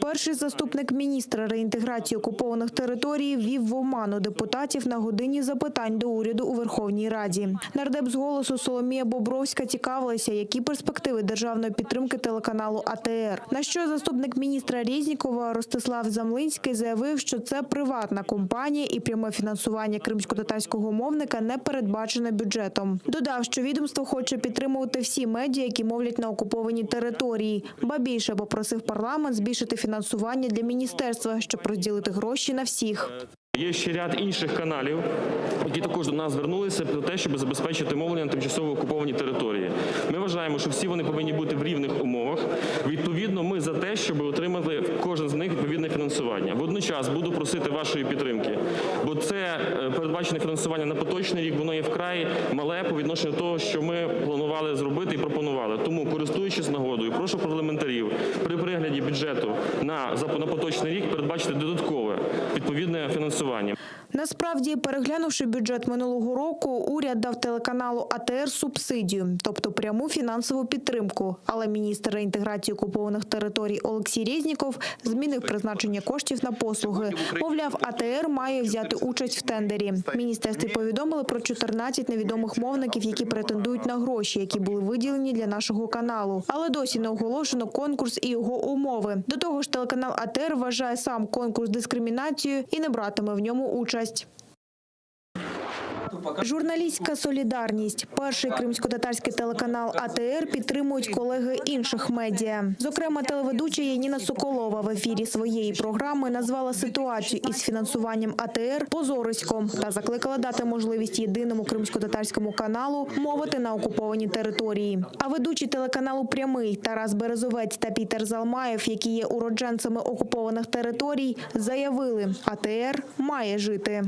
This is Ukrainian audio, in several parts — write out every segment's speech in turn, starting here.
Перший заступник міністра реінтеграції окупованих територій ввів в оману депутатів на годині запитань до уряду у Верховній Раді. Нардеп з «Голосу» Соломія Бобровська цікавилася, які перспективи державної підтримки телеканалу АТР. На що заступник міністра Резнікова Ростислав Замлинський заявив, що це приватна компанія і пряме фінансування кримськотатарського мовника не передбачено бюджетом. Додав, що відомство хоче підтримувати всі медіа, які мовлять на окупованій території. Ба більше попросив парламент збільшити фінансування для міністерства, щоб розділити гроші на всіх. Є ще ряд інших каналів, які також до нас звернулися про те, щоб забезпечити мовлення на тимчасово окупованій території. Ми вважаємо, що всі вони повинні бути в рівних умовах. Відповідно, ми за те, щоб отримати кожен з них відповідне фінансування. Водночас буду просити вашої підтримки, бо це передбачене фінансування на поточний рік, воно є вкрай мале по відношенню до того, що ми планували зробити і пропонували. Тому, користуючись нагодою, прошу парламентарів при перегляді бюджету на поточний рік передбачити додаткове відповідне фінансування. Насправді, переглянувши бюджет минулого року, уряд дав телеканалу АТР субсидію, тобто пряму фінансову підтримку. Але міністр реінтеграції окупованих територій Олексій Резніков змінив призначення коштів на послуги. Мовляв, АТР має взяти участь в тендері. В міністерстві повідомили про 14 невідомих мовників, які претендують на гроші, які були виділені для нашого каналу. Але досі не оголошено конкурс і його умови. До того ж, телеканал АТР вважає сам конкурс дискримінацією і не братиме в ньому участь. Журналістська солідарність. Перший кримськотатарський телеканал АТР підтримують колеги інших медіа. Зокрема, телеведуча Яніна Соколова в ефірі своєї програми назвала ситуацію із фінансуванням АТР позориськом та закликала дати можливість єдиному кримськотатарському каналу мовити на окупованій території. А ведучі телеканалу «Прямий» Тарас Березовець та Пітер Залмаєв, які є уродженцями окупованих територій, заявили, АТР має жити.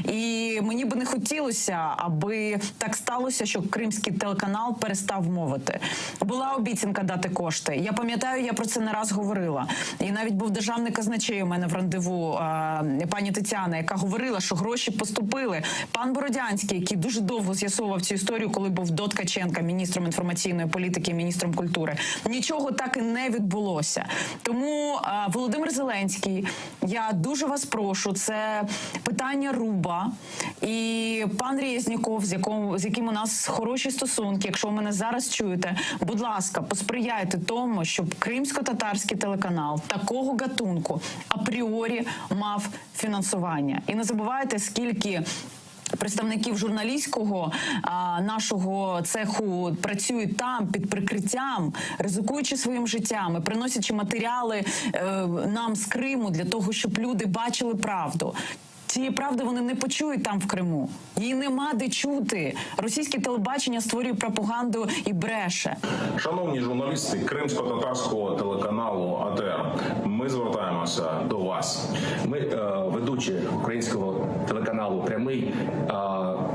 І мені би не хотілося, аби так сталося, що кримський телеканал перестав мовити. Була обіцянка дати кошти. Я пам'ятаю, я про це не раз говорила. І навіть був державний казначей у мене в рандеву, пані Тетяна, яка говорила, що гроші поступили. Пан Бородянський, який дуже довго з'ясовував цю історію, коли був до Ткаченка міністром інформаційної політики і міністром культури. Нічого так і не відбулося. Тому, Володимир Зеленський, я дуже вас прошу, це питання руба. І пан Резніков, з яким у нас хороші стосунки, якщо ви мене зараз чуєте, будь ласка, посприяйте тому, щоб кримсько-татарський телеканал такого гатунку апріорі мав фінансування. І не забувайте, скільки представників журналістського нашого цеху працюють там під прикриттям, ризикуючи своїм життям і приносячи матеріали нам з Криму для того, щоб люди бачили правду. Цієї правди вони не почують там в Криму. Її нема де чути. Російське телебачення створює пропаганду і бреше. Шановні журналісти кримсько-татарського телеканалу АТР, ми звертаємося до вас. Ми ведучі українського телеканалу «Прямий»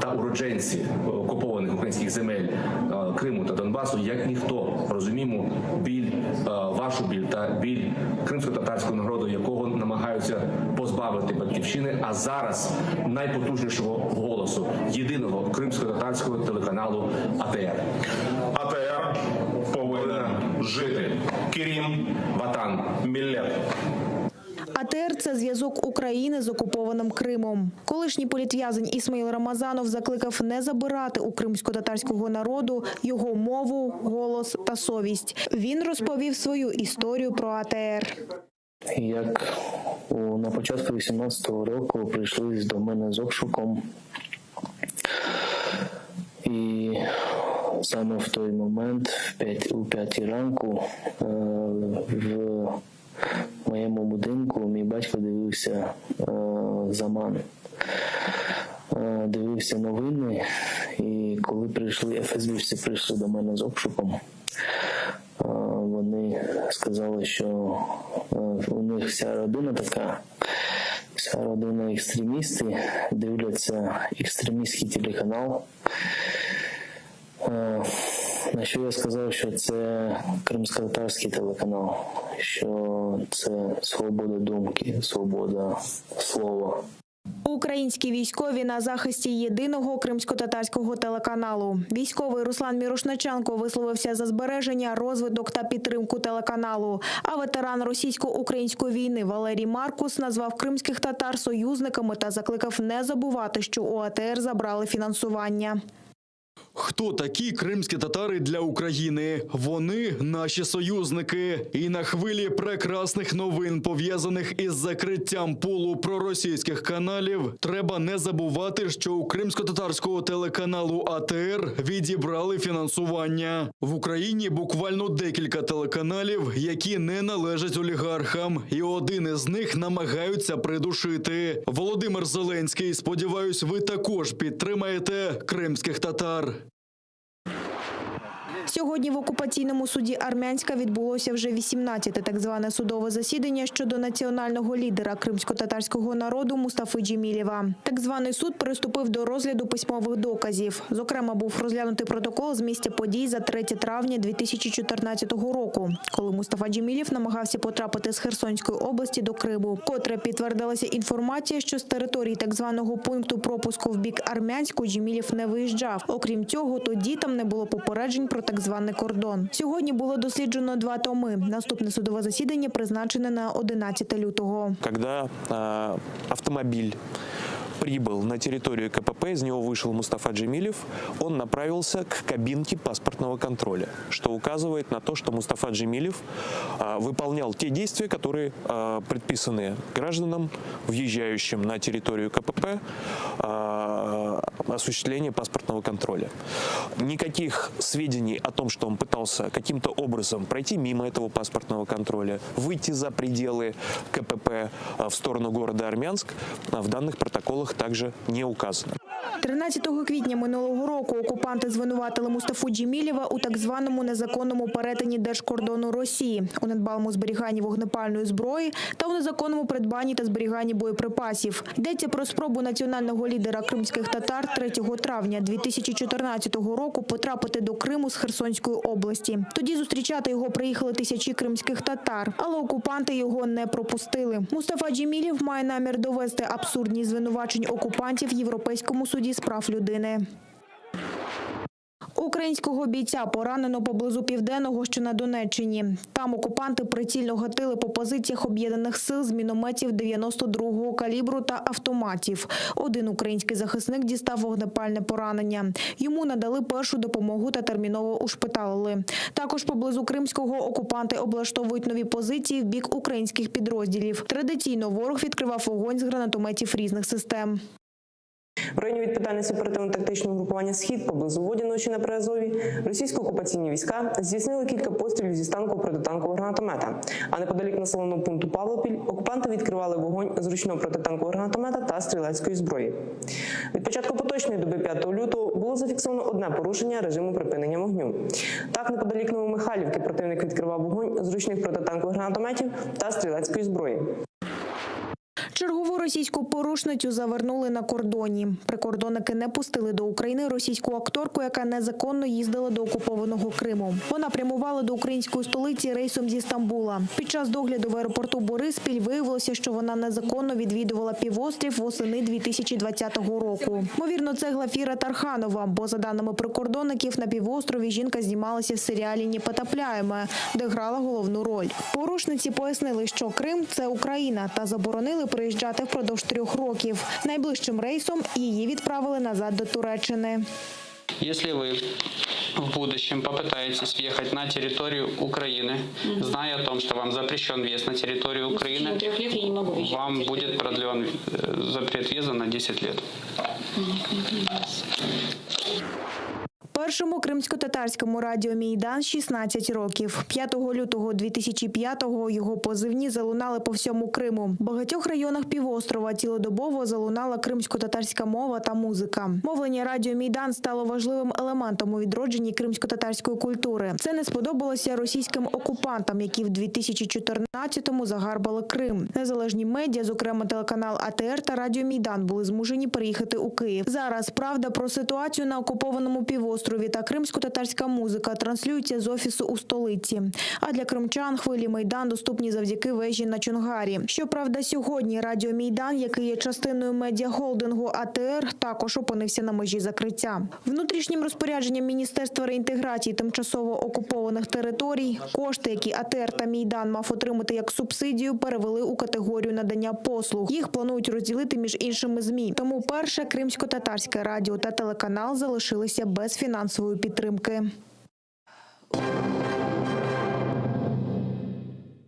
та уродженці окупованих українських земель Криму та Донбасу, як ніхто, розуміємо біль, вашу біль та біль кримсько-татарського народу, якого намагаються позбавити батьківщини, а зараз найпотужнішого голосу, єдиного кримсько-татарського телеканалу АТР. АТР повинна жити. Керім, ватан, міллет. АТР – це зв'язок України з окупованим Кримом. Колишній політв'язень Ісмаїл Рамазанов закликав не забирати у кримсько-татарського народу його мову, голос та совість. Він розповів свою історію про АТР. Як на початку 18-го року прийшли до мене з обшуком, і саме в той момент, у 5 ранку, в моєму будинку мій батько дивився Заман, дивився новини, і коли ФСБівці прийшли до мене з обшуком, вони сказали, що у них вся родина така, вся родина екстремісти, дивляться екстремістський телеканал. На що я сказав, що це кримськотатарський телеканал, що це свобода думки, свобода слова. Українські військові на захисті єдиного кримсько-татарського телеканалу. Військовий Руслан Мірошниченко висловився за збереження, розвиток та підтримку телеканалу. А ветеран російсько-української війни Валерій Маркус назвав кримських татар союзниками та закликав не забувати, що у АТР забрали фінансування. Хто такі кримські татари для України? Вони – наші союзники. І на хвилі прекрасних новин, пов'язаних із закриттям пулу проросійських каналів, треба не забувати, що у кримсько-татарського телеканалу АТР відібрали фінансування. В Україні буквально декілька телеканалів, які не належать олігархам. І один із них намагаються придушити. Володимир Зеленський, сподіваюсь, ви також підтримаєте кримських татар. Сьогодні в окупаційному суді Армянська відбулося вже 18-те так зване судове засідання щодо національного лідера кримсько-татарського народу Мустафи Джемілєва. Так званий суд приступив до розгляду письмових доказів. Зокрема, був розглянутий протокол з місця подій за 3 травня 2014 року, коли Мустафа Джемілєв намагався потрапити з Херсонської області до Криму. Котре підтвердилася інформація, що з території так званого пункту пропуску в бік Армянську Джемілєв не виїжджав. Окрім цього, тоді там не було попереджень про так званий кордон. Сьогодні було досліджено 2 томи. Наступне судове засідання призначене на 11 лютого. Когда автомобиль прибыл на территорию КПП, из него вышел Мустафа Джемилев, он направился к кабинке паспортного контроля, что указывает на то, что Мустафа Джемилев выполнял те действия, которые предписаны гражданам, въезжающим на территорию КПП, осуществление паспортного контроля. Никаких сведений о том, что он пытался каким-то образом пройти мимо этого паспортного контроля, выйти за пределы КПП в сторону города Армянск, в данных протоколах также не указано. 13 квітня минулого року окупанти звинуватили Мустафу Джемілєва у так званому незаконному перетині держкордону Росії, у недбалому зберіганні вогнепальної зброї та у незаконному придбанні та зберіганні боєприпасів. Йдеться про спробу національного лідера кримських татар 3 травня 2014 року потрапити до Криму з Херсонської області. Тоді зустрічати його приїхали тисячі кримських татар, але окупанти його не пропустили. Мустафа Джемілєв має намір довести абсурдність звинувачень окупантів в Європейському суді з прав людини. Українського бійця поранено поблизу Південного, що на Донеччині. Там окупанти прицільно гатили по позиціях об'єднаних сил з мінометів 92-го калібру та автоматів. Один український захисник дістав вогнепальне поранення. Йому надали першу допомогу та терміново ушпиталили. Також поблизу Кримського окупанти облаштовують нові позиції в бік українських підрозділів. Традиційно ворог відкривав вогонь з гранатометів різних систем. В районі відповідальності оперативно-тактичного групування «Схід» поблизу Водяної на Приазові російсько-окупаційні війська здійснили кілька пострілів зі станкового протитанкового гранатомета. А неподалік населеного пункту Павлопіль окупанти відкривали вогонь з ручного протитанкового гранатомета та стрілецької зброї. Від початку поточної доби 5 лютого було зафіксовано одне порушення режиму припинення вогню. Так, неподалік Новомихайлівки противник відкривав вогонь з ручних протитанкових гранатометів та стрілецької зброї. Чергову російську порушницю завернули на кордоні. Прикордонники не пустили до України російську акторку, яка незаконно їздила до окупованого Криму. Вона прямувала до української столиці рейсом зі Стамбула. Під час догляду в аеропорту Бориспіль виявилося, що вона незаконно відвідувала півострів восени 2020 року. Ймовірно, це Глафіра Тарханова, бо, за даними прикордонників, на півострові жінка знімалася в серіалі «Не потопляємо», де грала головну роль. Порушниці пояснили, що Крим – це Україна, та заборонили приїжджати впродовж 3 років. Найближчим рейсом її відправили назад до Туреччини. Если вы в будущем попытаетесь въехать на территорию Украины, зная о том, что вам запрещен въезд на территорию Украины, вам будет продлен запрет въезда на 10 лет. Першому кримсько-татарському радіо «Мейдан» 16 років. 5 лютого 2005-го його позивні залунали по всьому Криму. В багатьох районах півострова цілодобово залунала кримсько-татарська мова та музика. Мовлення радіо «Мейдан» стало важливим елементом у відродженні кримсько-татарської культури. Це не сподобалося російським окупантам, які в 2014-му загарбали Крим. Незалежні медіа, зокрема телеканал АТР та радіо «Мейдан», були змушені переїхати у Київ. Зараз правда про ситуацію на окупованому півострові острові та кримсько-татарська музика транслюються з офісу у столиці. А для кримчан хвилі Майдан доступні завдяки вежі на Чонгарі. Щоправда, сьогодні радіо Майдан, який є частиною медіахолдингу АТР, також опинився на межі закриття. Внутрішнім розпорядженням Міністерства реінтеграції тимчасово окупованих територій кошти, які АТР та Майдан мав отримати як субсидію, перевели у категорію надання послуг. Їх планують розділити між іншими ЗМІ. Тому перше кримсько-татарське радіо та телеканал залишилися без фінансової підтримки.